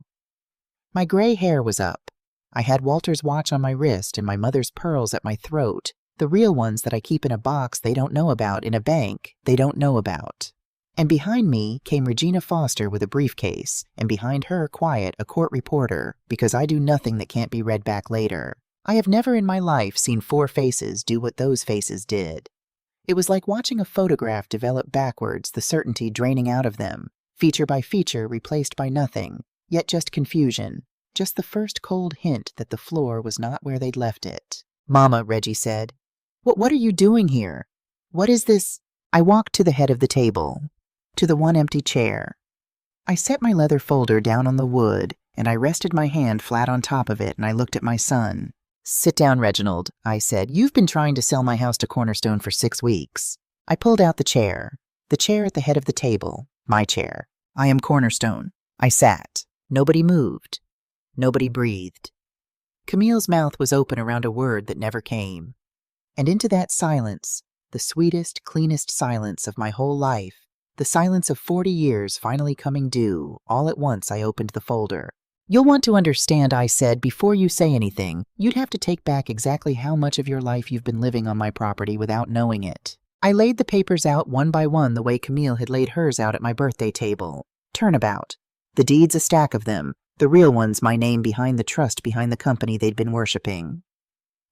My gray hair was up. I had Walter's watch on my wrist and my mother's pearls at my throat, the real ones that I keep in a box they don't know about in a bank they don't know about. And behind me came Regina Foster with a briefcase, and behind her, quiet, a court reporter, because I do nothing that can't be read back later. I have never in my life seen 4 faces do what those faces did. It was like watching a photograph develop backwards, the certainty draining out of them, feature by feature replaced by nothing, yet just confusion, just the first cold hint that the floor was not where they'd left it. "Mama," Reggie said, What are you doing here? What is this?" I walked to the head of the table, to the one empty chair. I set my leather folder down on the wood, and I rested my hand flat on top of it, and I looked at my son. "Sit down, Reginald," I said. "You've been trying to sell my house to Cornerstone for 6 weeks. I pulled out the chair at the head of the table, my chair. I am Cornerstone. I sat. Nobody moved. Nobody breathed. Camille's mouth was open around a word that never came. And into that silence, the sweetest, cleanest silence of my whole life, the silence of 40 years finally coming due, all at once I opened the folder. "You'll want to understand," I said, "before you say anything, you'd have to take back exactly how much of your life you've been living on my property without knowing it." I laid the papers out one by one the way Camille had laid hers out at my birthday table. Turnabout. The deeds, a stack of them. The real ones, my name behind the trust behind the company they'd been worshipping.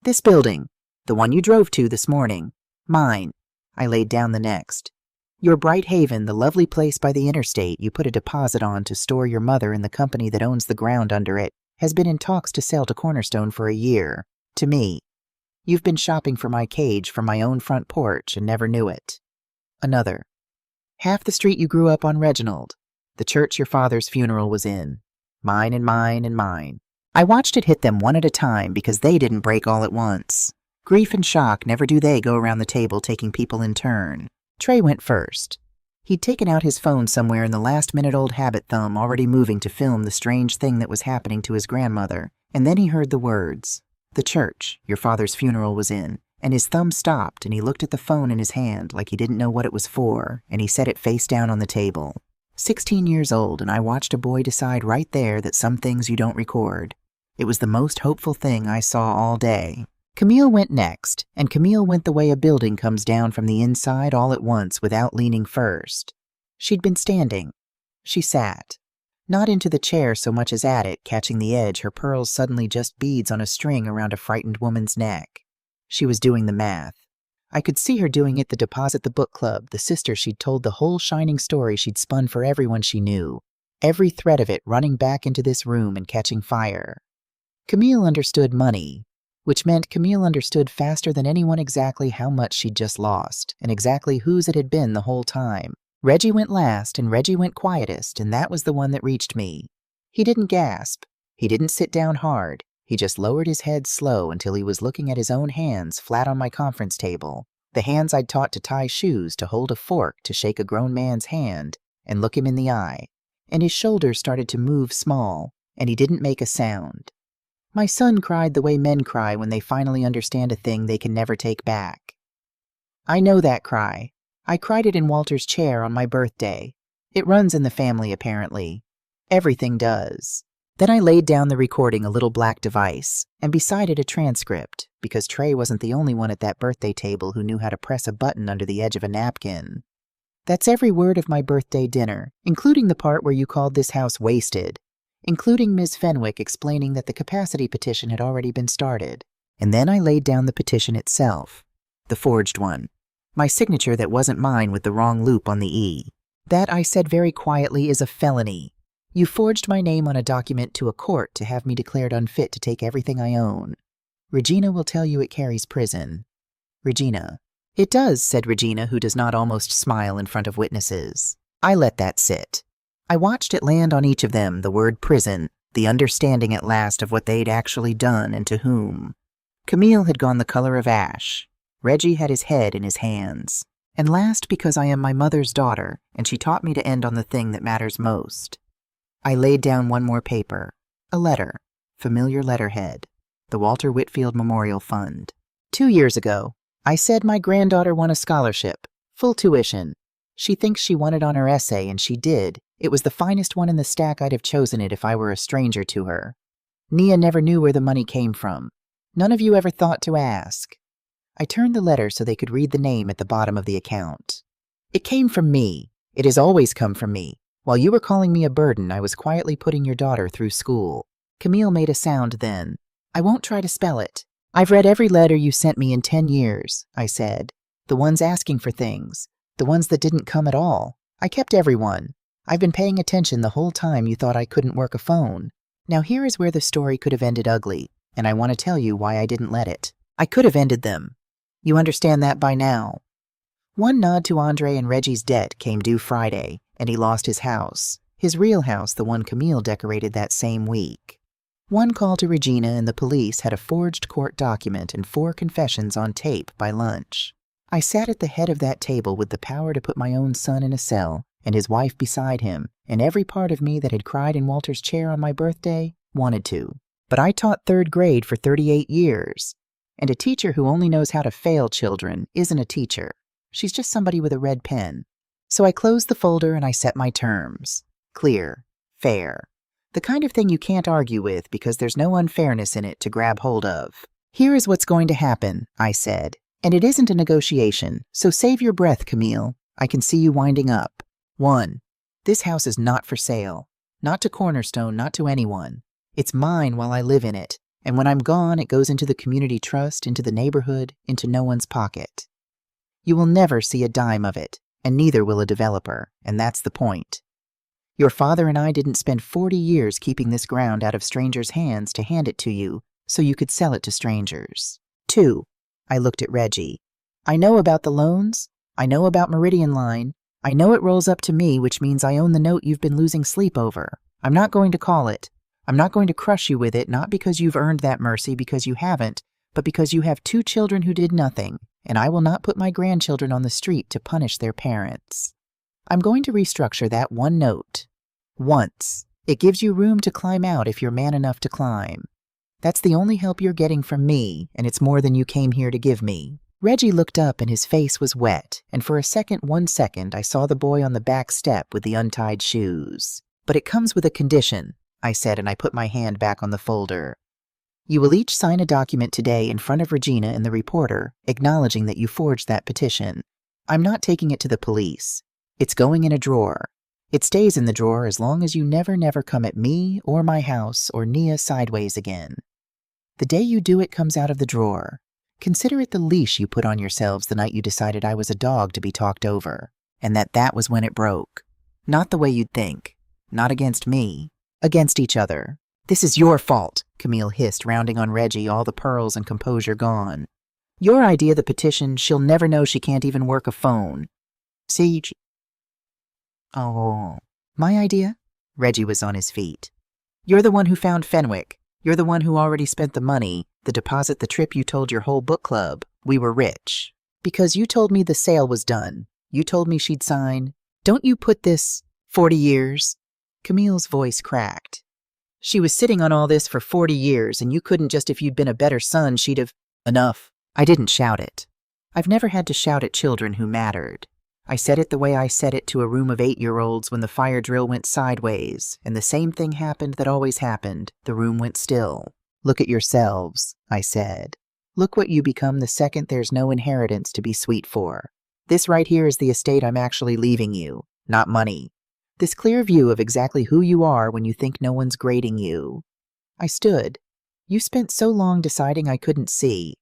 "This building. The one you drove to this morning. Mine." I laid down the next. "Your Bright Haven, the lovely place by the interstate you put a deposit on to store your mother in the company that owns the ground under it, has been in talks to sell to Cornerstone for a year. To me. You've been shopping for my cage from my own front porch and never knew it." Another. "Half the street you grew up on, Reginald. The church your father's funeral was in. Mine and mine and mine." I watched it hit them one at a time because they didn't break all at once. Grief and shock, never do they go around the table taking people in turn. Trey went first. He'd taken out his phone somewhere in the last-minute-old habit thumb, already moving to film the strange thing that was happening to his grandmother, and then he heard the words, "The church your father's funeral was in," and his thumb stopped, and he looked at the phone in his hand like he didn't know what it was for, and he set it face down on the table. 16 years old, and I watched a boy decide right there that some things you don't record. It was the most hopeful thing I saw all day. Camille went next, and Camille went the way a building comes down from the inside all at once without leaning first. She'd been standing. She sat. Not into the chair so much as at it, catching the edge, her pearls suddenly just beads on a string around a frightened woman's neck. She was doing the math. I could see her doing it, the deposit, the book club, the sister she'd told the whole shining story she'd spun for everyone she knew. Every thread of it running back into this room and catching fire. Camille understood money, which meant Camille understood faster than anyone exactly how much she'd just lost, and exactly whose it had been the whole time. Reggie went last, and Reggie went quietest, and that was the one that reached me. He didn't gasp. He didn't sit down hard. He just lowered his head slow until he was looking at his own hands flat on my conference table, the hands I'd taught to tie shoes, to hold a fork, to shake a grown man's hand, and look him in the eye. And his shoulders started to move small, and he didn't make a sound. My son cried the way men cry when they finally understand a thing they can never take back. I know that cry. I cried it in Walter's chair on my birthday. It runs in the family, apparently. Everything does. Then I laid down the recording, a little black device, and beside it a transcript, because Trey wasn't the only one at that birthday table who knew how to press a button under the edge of a napkin. That's every word of my birthday dinner, including the part where you called this house wasted, including Ms. Fenwick explaining that the capacity petition had already been started. And then I laid down the petition itself, the forged one, my signature that wasn't mine with the wrong loop on the E. That, I said very quietly, is a felony. You forged my name on a document to a court to have me declared unfit to take everything I own. Regina will tell you it carries prison. Regina. It does, said Regina, who does not almost smile in front of witnesses. I let that sit. I watched it land on each of them, the word prison, the understanding at last of what they'd actually done and to whom. Camille had gone the color of ash. Reggie had his head in his hands. And last, because I am my mother's daughter, and she taught me to end on the thing that matters most. I laid down one more paper. A letter. Familiar letterhead. The Walter Whitfield Memorial Fund. 2 years ago, I said my granddaughter won a scholarship, full tuition. She thinks she won it on her essay, and she did. It was the finest one in the stack. I'd have chosen it if I were a stranger to her. Nia never knew where the money came from. None of you ever thought to ask. I turned the letter so they could read the name at the bottom of the account. It came from me. It has always come from me. While you were calling me a burden, I was quietly putting your daughter through school. Camille made a sound then. I won't try to spell it. I've read every letter you sent me in 10 years, I said. The ones asking for things. The ones that didn't come at all. I kept everyone. I've been paying attention the whole time you thought I couldn't work a phone. Now here is where the story could have ended ugly, and I want to tell you why I didn't let it. I could have ended them. You understand that by now. One nod to Andre and Reggie's debt came due Friday, and he lost his house. His real house, the one Camille decorated that same week. One call to Regina and the police had a forged court document and 4 confessions on tape by lunch. I sat at the head of that table with the power to put my own son in a cell and his wife beside him, and every part of me that had cried in Walter's chair on my birthday wanted to. But I taught 3rd grade for 38 years, and a teacher who only knows how to fail children isn't a teacher. She's just somebody with a red pen. So I closed the folder and I set my terms. Clear. Fair. The kind of thing you can't argue with because there's no unfairness in it to grab hold of. Here is what's going to happen, I said. And it isn't a negotiation, so save your breath, Camille. I can see you winding up. 1. This house is not for sale. Not to Cornerstone, not to anyone. It's mine while I live in it, and when I'm gone, it goes into the community trust, into the neighborhood, into no one's pocket. You will never see a dime of it, and neither will a developer, and that's the point. Your father and I didn't spend 40 years keeping this ground out of strangers' hands to hand it to you so you could sell it to strangers. 2. I looked at Reggie. I know about the loans. I know about Meridian Line. I know it rolls up to me, which means I own the note you've been losing sleep over. I'm not going to call it. I'm not going to crush you with it, not because you've earned that mercy, because you haven't, but because you have 2 children who did nothing, and I will not put my grandchildren on the street to punish their parents. I'm going to restructure that one note. Once. It gives you room to climb out if you're man enough to climb. That's the only help you're getting from me, and it's more than you came here to give me. Reggie looked up and his face was wet, and for 1 second, I saw the boy on the back step with the untied shoes. But it comes with a condition, I said, and I put my hand back on the folder. You will each sign a document today in front of Regina and the reporter, acknowledging that you forged that petition. I'm not taking it to the police. It's going in a drawer. It stays in the drawer as long as you never come at me or my house or Nia sideways again. The day you do it comes out of the drawer. Consider it the leash you put on yourselves the night you decided I was a dog to be talked over, and that was when it broke. Not the way you'd think. Not against me. Against each other. This is your fault, Camille hissed, rounding on Reggie, all the pearls and composure gone. Your idea, the petition, she'll never know she can't even work a phone. See? Oh, my idea? Reggie was on his feet. You're the one who found Fenwick. You're the one who already spent the money, the deposit, the trip you told your whole book club. We were rich. Because you told me the sale was done. You told me she'd sign. Don't you put this 40 years? Camille's voice cracked. She was sitting on all this for 40 years, and you couldn't just, if you'd been a better son, she'd have... Enough. I didn't shout it. I've never had to shout at children who mattered. I said it the way I said it to a room of 8-year-olds when the fire drill went sideways, and the same thing happened that always happened. The room went still. Look at yourselves, I said. Look what you become the second there's no inheritance to be sweet for. This right here is the estate I'm actually leaving you, not money. This clear view of exactly who you are when you think no one's grading you. I stood. You spent so long deciding I couldn't see.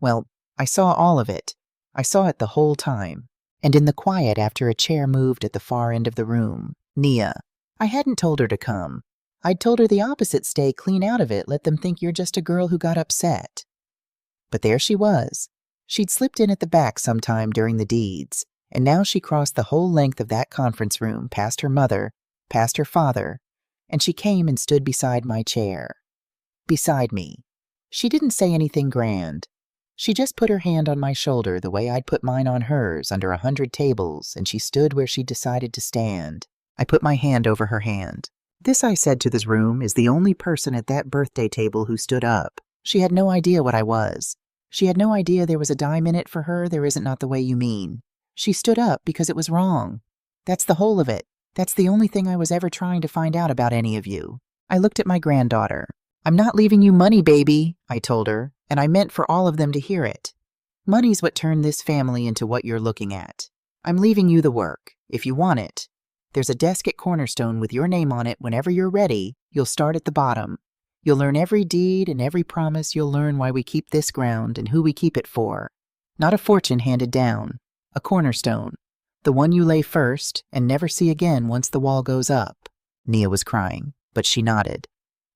Well, I saw all of it. I saw it the whole time. And in the quiet after a chair moved at the far end of the room, Nia. I hadn't told her to come. I'd told her the opposite, stay clean out of it, let them think you're just a girl who got upset. But there she was. She'd slipped in at the back sometime during the deeds, and now she crossed the whole length of that conference room, past her mother, past her father, and she came and stood beside my chair. Beside me. She didn't say anything grand. She just put her hand on my shoulder the way I'd put mine on hers under 100 tables, and she stood where she decided to stand. I put my hand over her hand. This, I said to this room, is the only person at that birthday table who stood up. She had no idea what I was. She had no idea there was a dime in it for her. There isn't not the way you mean. She stood up because it was wrong. That's the whole of it. That's the only thing I was ever trying to find out about any of you. I looked at my granddaughter. I'm not leaving you money, baby, I told her, and I meant for all of them to hear it. Money's what turned this family into what you're looking at. I'm leaving you the work, if you want it. There's a desk at Cornerstone with your name on it. Whenever you're ready, you'll start at the bottom. You'll learn every deed and every promise. You'll learn why we keep this ground and who we keep it for. Not a fortune handed down. A cornerstone. The one you lay first and never see again once the wall goes up. Nia was crying, but she nodded.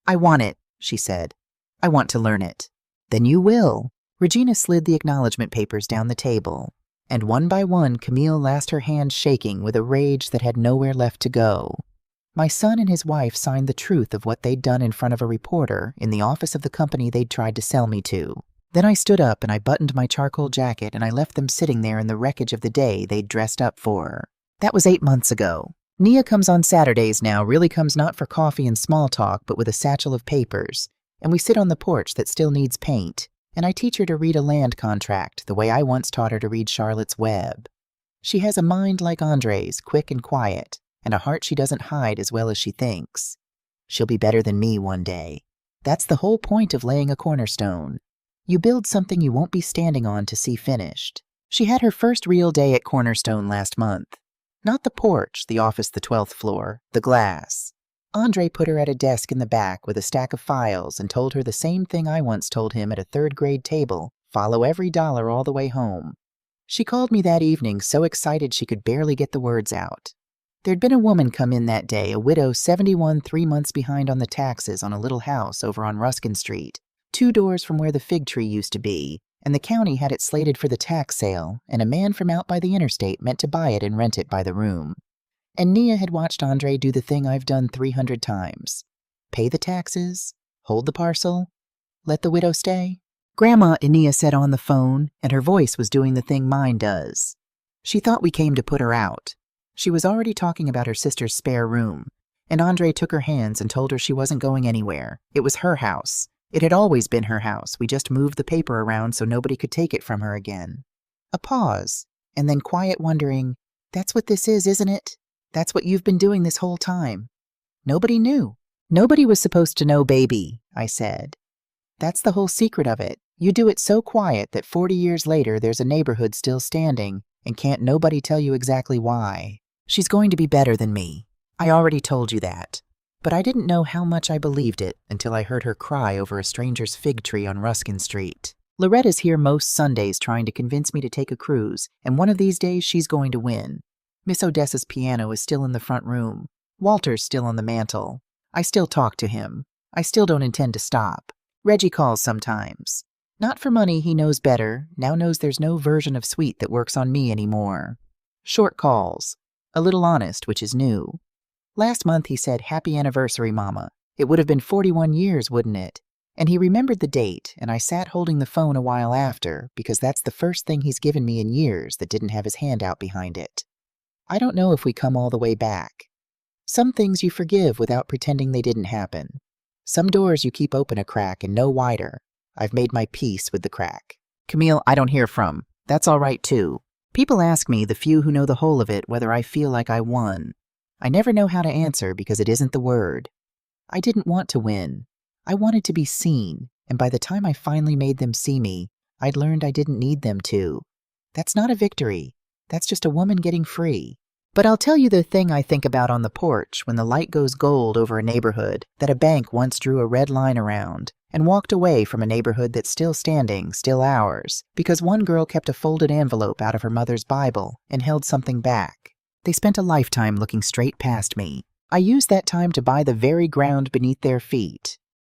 I want it, she said. I want to learn it. Then you will. Regina slid the acknowledgement papers down the table, and one by one Camille lashed her hands shaking with a rage that had nowhere left to go. My son and his wife signed the truth of what they'd done in front of a reporter in the office of the company they'd tried to sell me to. Then I stood up and I buttoned my charcoal jacket and I left them sitting there in the wreckage of the day they'd dressed up for. That was 8 months ago. Nia comes on Saturdays now, really comes not for coffee and small talk, but with a satchel of papers. And we sit on the porch that still needs paint, and I teach her to read a land contract the way I once taught her to read Charlotte's Web. She has a mind like Andre's, quick and quiet, and a heart she doesn't hide as well as she thinks. She'll be better than me one day. That's the whole point of laying a cornerstone. You build something you won't be standing on to see finished. She had her first real day at Cornerstone last month. Not the porch, the office, the 12th floor, the glass. Andre put her at a desk in the back with a stack of files and told her the same thing I once told him at a third-grade table, follow every dollar all the way home. She called me that evening so excited she could barely get the words out. There'd been a woman come in that day, a widow 71, 3 months behind on the taxes on a little house over on Ruskin Street, 2 doors from where the fig tree used to be, and the county had it slated for the tax sale, and a man from out by the interstate meant to buy it and rent it by the room. And Nia had watched Andre do the thing I've done 300 times. Pay the taxes, hold the parcel, let the widow stay. Grandma, Nia said on the phone, and her voice was doing the thing mine does. She thought we came to put her out. She was already talking about her sister's spare room, and Andre took her hands and told her she wasn't going anywhere. It was her house. It had always been her house. We just moved the paper around so nobody could take it from her again. A pause, and then quiet wondering, that's what this is, isn't it? That's what you've been doing this whole time. Nobody knew. Nobody was supposed to know, baby, I said. That's the whole secret of it. You do it so quiet that 40 years later there's a neighborhood still standing, and can't nobody tell you exactly why. She's going to be better than me. I already told you that. But I didn't know how much I believed it until I heard her cry over a stranger's fig tree on Ruskin Street. Loretta's here most Sundays trying to convince me to take a cruise, and one of these days she's going to win. Miss Odessa's piano is still in the front room. Walter's still on the mantel. I still talk to him. I still don't intend to stop. Reggie calls sometimes. Not for money, he knows better, now knows there's no version of sweet that works on me anymore. Short calls. A little honest, which is new. Last month he said, "Happy anniversary, Mama." It would have been 41 years, wouldn't it? And he remembered the date, and I sat holding the phone a while after, because that's the first thing he's given me in years that didn't have his hand out behind it. I don't know if we come all the way back. Some things you forgive without pretending they didn't happen. Some doors you keep open a crack and no wider. I've made my peace with the crack. Camille, I don't hear from. That's all right, too. People ask me, the few who know the whole of it, whether I feel like I won. I never know how to answer because it isn't the word. I didn't want to win. I wanted to be seen, and by the time I finally made them see me, I'd learned I didn't need them to. That's not a victory. That's just a woman getting free. But I'll tell you the thing I think about on the porch when the light goes gold over a neighborhood that a bank once drew a red line around and walked away from a neighborhood that's still standing, still ours, because one girl kept a folded envelope out of her mother's Bible and held something back. They spent a lifetime looking straight past me. I used that time to buy the very ground beneath their feet.